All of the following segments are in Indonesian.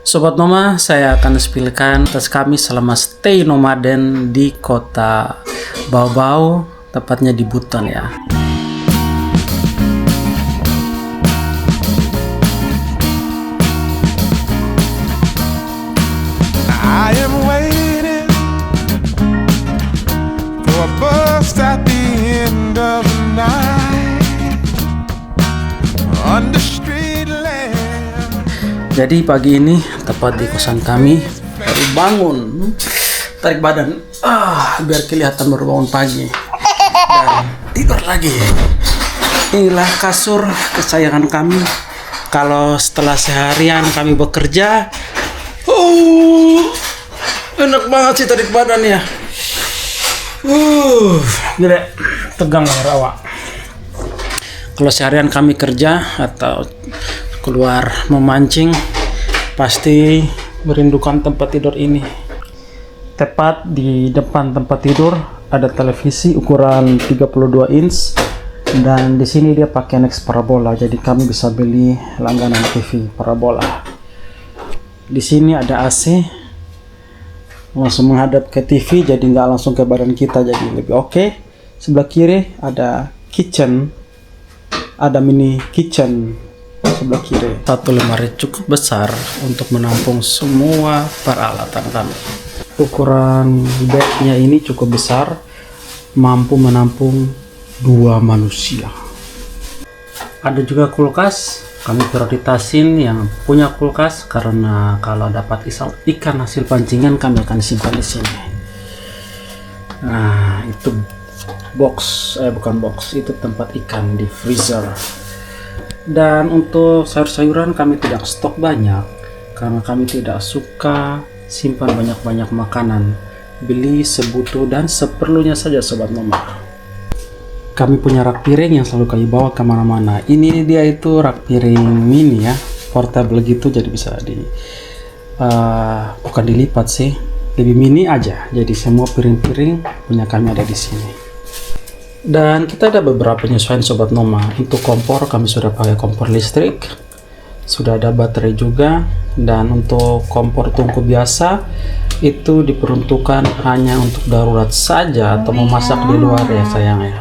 Sobat Noma, saya akan spilkan tes kami selama stay nomaden di kota Bau-Bau, tepatnya di Buton ya. I am waiting for a bus at the end of the night on the street lamp. Jadi pagi ini tepat di kosan kami baru bangun, tarik badan, biar kelihatan baru bangun pagi dan tidur lagi. Inilah kasur kesayangan kami. Kalau setelah seharian kami bekerja, enak banget sih tarik badan ya. Gede, tegang lah rawa. Kalau seharian kami kerja atau keluar memancing, pasti merindukan tempat tidur ini. Tepat di depan tempat tidur ada televisi ukuran 32 inch dan di sini dia pakai Nex parabola, jadi kami bisa beli langganan TV parabola. Di sini ada AC, langsung menghadap ke TV, jadi nggak langsung ke badan kita, jadi lebih oke. Sebelah kiri ada kitchen, ada mini kitchen sebelah kiri. Satu lemari cukup besar untuk menampung semua peralatan kami. Ukuran bednya ini cukup besar, mampu menampung 2 manusia. Ada juga kulkas. Kami prioritasin yang punya kulkas karena kalau dapat ikan hasil pancingan kami akan simpan di sini. Nah, itu bukan box, itu tempat ikan di freezer. Dan untuk sayur-sayuran kami tidak stok banyak karena kami tidak suka simpan banyak-banyak makanan. Beli sebutuh dan seperlunya saja Sobat Noma. Kami punya rak piring yang selalu kami bawa kemana-mana. Ini dia itu rak piring mini ya, portable gitu, jadi bisa bukan dilipat sih, lebih mini aja. Jadi semua piring-piring punya kami ada di sini. Dan kita ada beberapa penyesuaian Sobat Noma. Untuk kompor kami sudah pakai kompor listrik, sudah ada baterai juga. Dan untuk kompor tungku biasa itu diperuntukkan hanya untuk darurat saja atau memasak di luar ya sayang ya.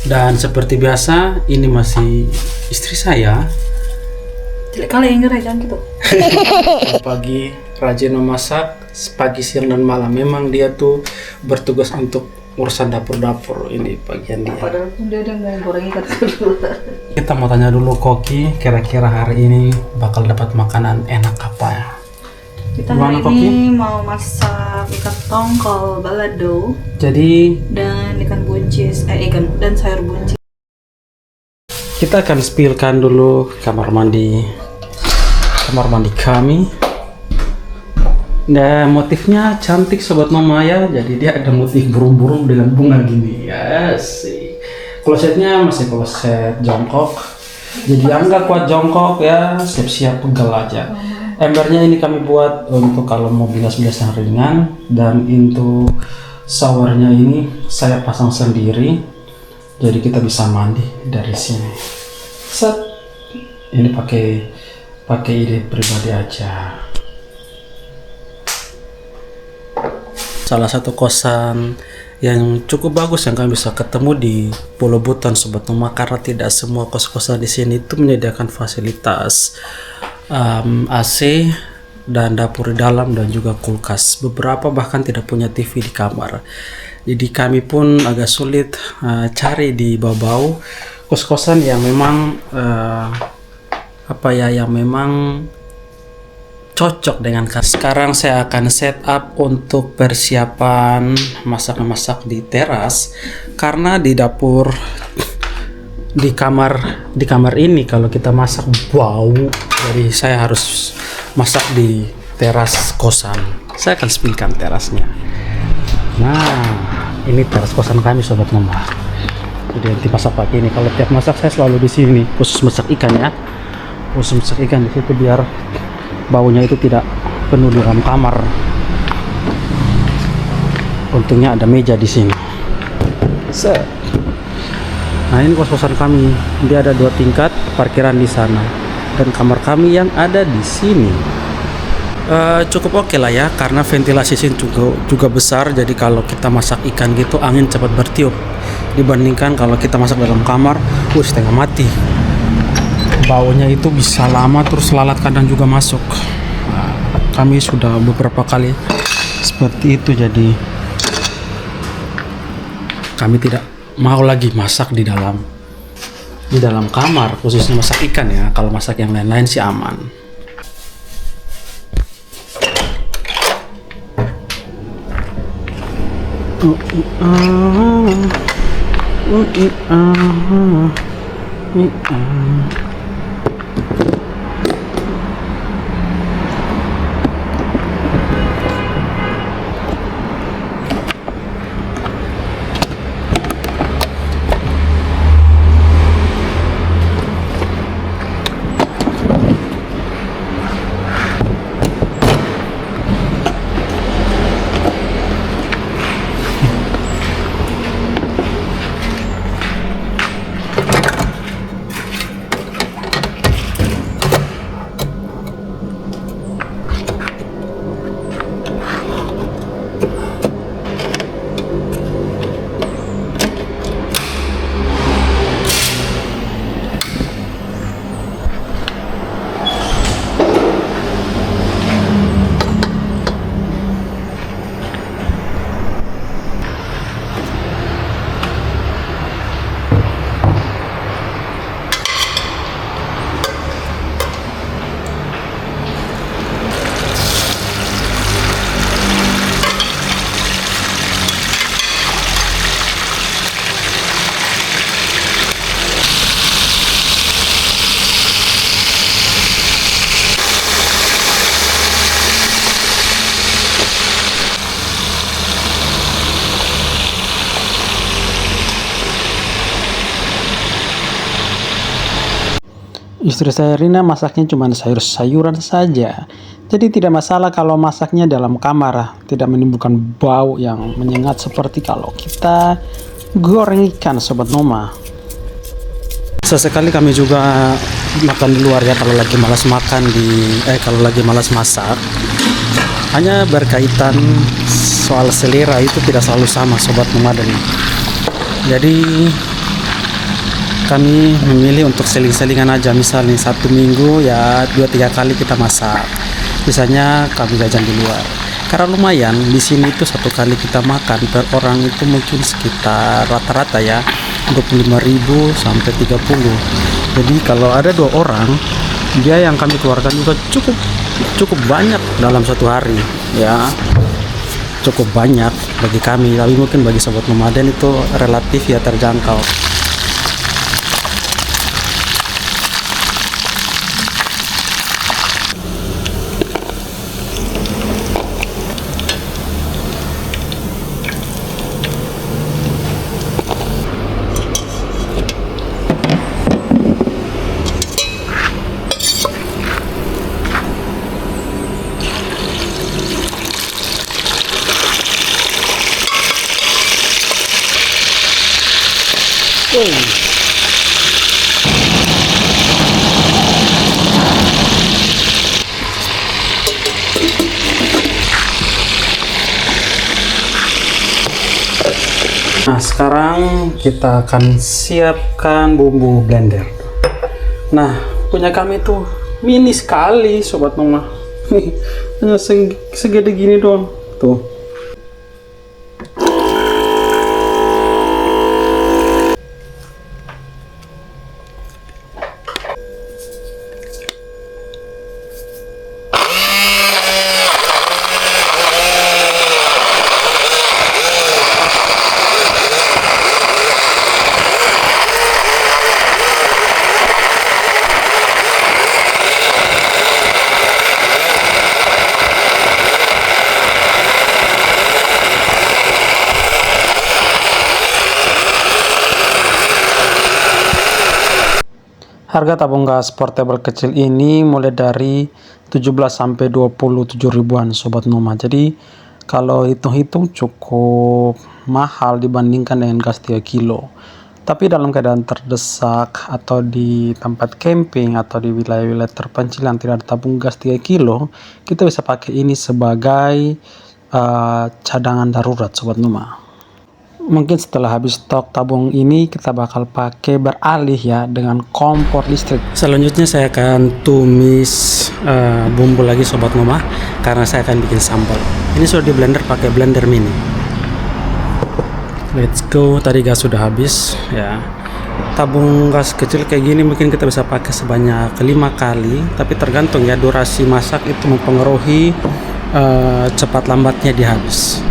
Dan seperti biasa, ini masih istri saya. Jelek kali yang ngeray jangan gitu. Pagi rajin memasak, pagi, siang, dan malam. Memang dia tuh bertugas untuk urusan dapur-dapur, ini bagian dia. Padahal pun dia udah nggak goreng ikan dulu. Kita mau tanya dulu Koki, kira-kira hari ini bakal dapat makanan enak apa ya? Kita Gimana, hari ini mau masak ikan tongkol balado Jadi dan ikan buncis, dan sayur buncis. kita akan spillkan dulu kamar mandi kami. Nah, motifnya cantik Sobat Noma ya. Jadi dia ada motif burung-burung dengan bunga gini. Ya sih. Klosetnya masih kloset jongkok. Jadi yang nggak kuat jongkok ya siap-siap pegel aja. Embernya ini kami buat untuk kalau mau bilas-bilas yang ringan, dan untuk showernya ini saya pasang sendiri. Jadi kita bisa mandi dari sini. Set. Ini pakai ide pribadi aja. Salah satu kosan yang cukup bagus yang kami bisa ketemu di Pulau Buton Sobat Noma, karena tidak semua kos-kosan di sini itu menyediakan fasilitas AC dan dapur di dalam dan juga kulkas. Beberapa bahkan tidak punya TV di kamar. Jadi kami pun agak sulit cari di Bau-Bau kos-kosan yang memang yang memang cocok dengan kas. Sekarang saya akan set up untuk persiapan masak-masak di teras, karena di dapur di kamar ini kalau kita masak bau, jadi saya harus masak di teras kosan. Saya akan spillkan terasnya. Nah, ini teras kosan kami Sobat Noma. Jadi nanti masak pagi ini. Kalau tiap masak saya selalu di sini, khusus masak ikan ya. Khusus masak ikan di situ biar baunya itu tidak penuh di dalam kamar. Untungnya ada meja di sini. Set. Nah, ini kos-kosan kami. Dia ada 2 tingkat, parkiran di sana, dan kamar kami yang ada di sini. Cukup oke lah ya, karena ventilasi sini juga besar, jadi kalau kita masak ikan gitu angin cepat bertiup dibandingkan kalau kita masak dalam kamar, setengah mati. Baunya itu bisa lama, terus lalat kadang juga masuk. Nah, kami sudah beberapa kali seperti itu, jadi kami tidak mau lagi masak di dalam kamar, khususnya masak ikan ya. Kalau masak yang lain-lain sih aman. Istri saya Rina masaknya cuma sayur-sayuran saja. Jadi tidak masalah kalau masaknya dalam kamar, tidak menimbulkan bau yang menyengat seperti kalau kita goreng ikan, Sobat Noma. Sesekali kami juga makan di luar ya, kalau lagi malas makan kalau lagi malas masak. Hanya berkaitan soal selera itu tidak selalu sama, Sobat Nomaden. Jadi kami memilih untuk seling-selingan aja, misalnya 1 minggu ya 2-3 kali kita masak, biasanya kami jajan di luar. Karena lumayan di sini itu 1 kali kita makan per orang itu mungkin sekitar rata-rata ya 25.000 sampai 30. Jadi kalau ada 2 orang, dia yang kami keluarkan juga cukup banyak dalam 1 hari ya, cukup banyak bagi kami, tapi mungkin bagi Sobat Nomaden itu relatif ya terjangkau. Nah, sekarang kita akan siapkan bumbu blender. Nah, punya kami tuh mini sekali, Sobat Noma. Hanya segede gini doang. Tuh. Harga tabung gas portable kecil ini mulai dari 17 sampai 27 ribuan, Sobat Noma. Jadi kalau hitung-hitung cukup mahal dibandingkan dengan gas 3 kilo. Tapi dalam keadaan terdesak atau di tempat camping atau di wilayah-wilayah terpencil yang tidak ada tabung gas 3 kilo, kita bisa pakai ini sebagai cadangan darurat Sobat Numa. Mungkin setelah habis stok tabung ini kita bakal pakai beralih ya dengan kompor listrik. Selanjutnya saya akan tumis bumbu lagi Sobat Numa, karena saya akan bikin sambal. Ini sudah di blender pakai blender mini. Let's go. Tadi gas sudah habis ya. Tabung gas kecil kayak gini mungkin kita bisa pakai sebanyak 5 kali, tapi tergantung ya, durasi masak itu mempengaruhi cepat lambatnya dia habis.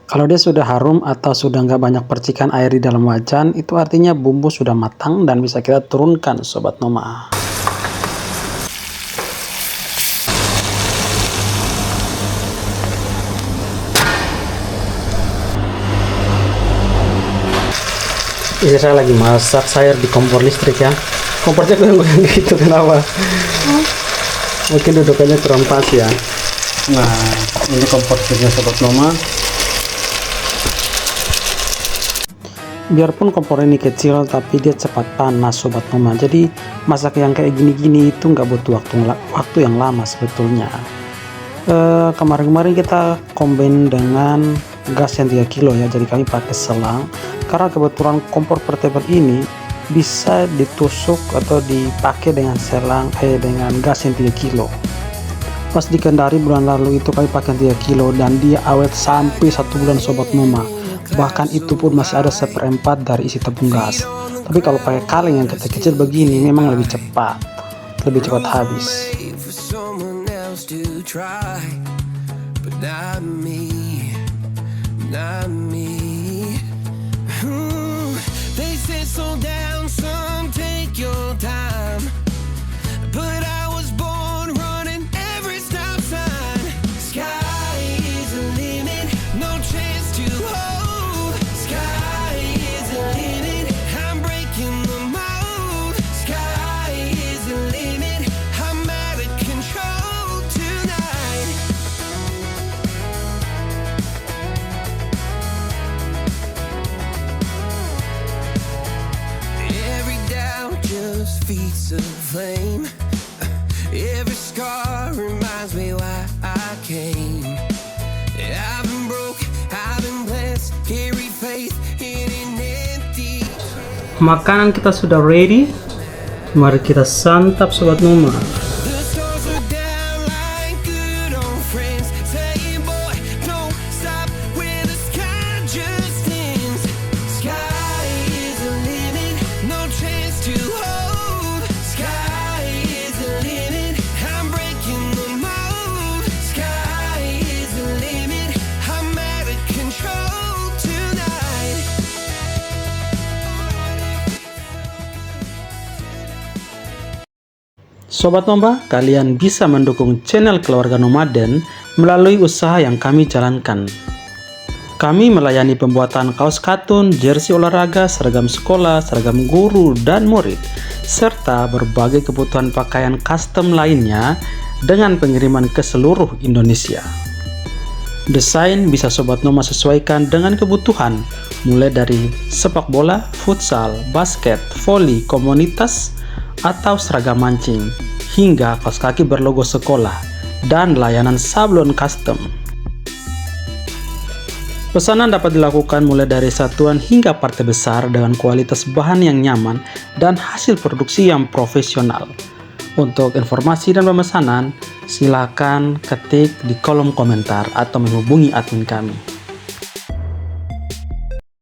Kalau dia sudah harum atau sudah nggak banyak percikan air di dalam wajan, itu artinya bumbu sudah matang dan bisa kita turunkan Sobat Noma. Ini saya lagi masak sayur di kompor listrik ya. Kompornya goyang-goyang gitu, kenapa? Mungkin dudukannya kurang pas ya. Nah, ini kompor listriknya Sobat Noma. Biarpun kompor ini kecil, tapi dia cepat panas Sobat Noma. Jadi masak yang kayak gini-gini itu nggak butuh waktu yang lama sebetulnya. Kemarin-kemarin kita combine dengan gas yang 3 kilo ya. Jadi kami pakai selang, karena kebetulan kompor portable ini bisa ditusuk atau dipakai dengan selang dengan gas yang 3 kilo. Pas di Kendari bulan lalu itu kami pakai 3 kilo dan dia awet sampai 1 bulan Sobat Noma. Bahkan itu pun masih ada 1/4 dari isi tabung gas. Tapi kalau pakai kaleng yang kecil-kecil begini memang lebih cepat habis. Feeds a flame. Every scar reminds me why I came. I've been broke, I've been blessed, carry faith in an empty. Makanan kita sudah ready. Mari kita santap Sobat Noma. The stars are down like good old friends, saying boy don't stop where the sky just ends. Sky is the limit, no chance to hold. Sobat Noma, kalian bisa mendukung channel Keluarga Nomaden melalui usaha yang kami jalankan. Kami melayani pembuatan kaos katun, jersey olahraga, seragam sekolah, seragam guru dan murid, serta berbagai kebutuhan pakaian custom lainnya dengan pengiriman ke seluruh Indonesia. Desain bisa Sobat Noma sesuaikan dengan kebutuhan, mulai dari sepak bola, futsal, basket, voli, komunitas, atau seragam mancing, hingga kaos kaki berlogo sekolah, dan layanan sablon custom. Pesanan dapat dilakukan mulai dari satuan hingga partai besar dengan kualitas bahan yang nyaman dan hasil produksi yang profesional. Untuk informasi dan pemesanan, silakan ketik di kolom komentar atau menghubungi admin kami.